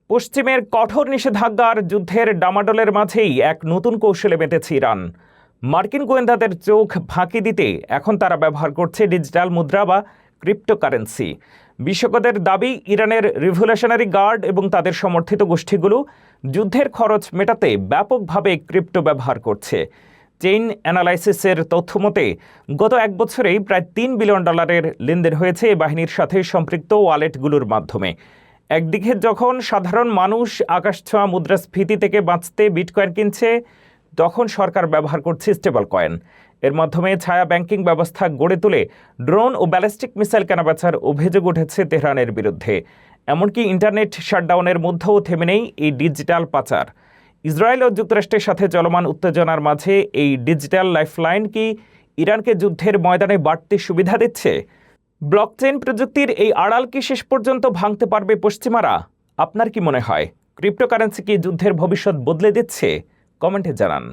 পশ্চিমের কঠোর নিষেধাজ্ঞার যুদ্ধের ডামাডোলের মাঝেই এক নতুন কৌশলে মেতেছে ইরান। মার্কিন গোয়েন্দাদের চোখ ফাঁকি দিতে এখন তারা ব্যবহার করছে ডিজিটাল মুদ্রা বা ক্রিপ্টোকারেন্সি। বিশেষজ্ঞদের দাবি, ইরানের রিভলিউশনারি গার্ড এবং তাদের সমর্থিত গোষ্ঠীগুলো যুদ্ধের খরচ মেটাতে ব্যাপকভাবে ক্রিপ্টো ব্যবহার করছে। চেইন অ্যানালাইসিসের তথ্য মতে গত এক বছরেই প্রায় $3 বিলিয়ন লেনদেন হয়েছে এই বাহিনীর সাথে সম্পৃক্ত ওয়ালেটগুলোর মাধ্যমে। একদিকে যখন সাধারণ মানুষ আকাশছোঁয়া মুদ্রাস্ফীতি থেকে বাঁচতে বিটকয়েন কিনছে, তখন সরকার ব্যবহার করছে স্টেবল কয়েন। এর মাধ্যমে ছায়া ব্যাংকিং ব্যবস্থা গড়ে তুলে ড্রোন ও ব্যালিস্টিক মিসাইল কেনাবেচার অভিযোগ উঠেছে তেহরানের বিরুদ্ধে। এমনকি ইন্টারনেট শাটডাউনের মধ্যেও থেমে নেই এই ডিজিটাল পাচার। ইসরায়েল ও যুক্তরাষ্ট্রের সাথে চলমান উত্তেজনার মাঝে এই ডিজিটাল লাইফলাইন কি ইরানকে যুদ্ধের ময়দানে বাড়তি সুবিধা দিচ্ছে? ব্লকচেইন প্রযুক্তির এই আড়াল কি শেষ পর্যন্ত ভাঙতে পারবে পশ্চিমারা? আপনার কি মনে হয়, ক্রিপ্টোকারেন্সি কি যুদ্ধের ভবিষ্যৎ বদলে দিচ্ছে? কমেন্টে জানান।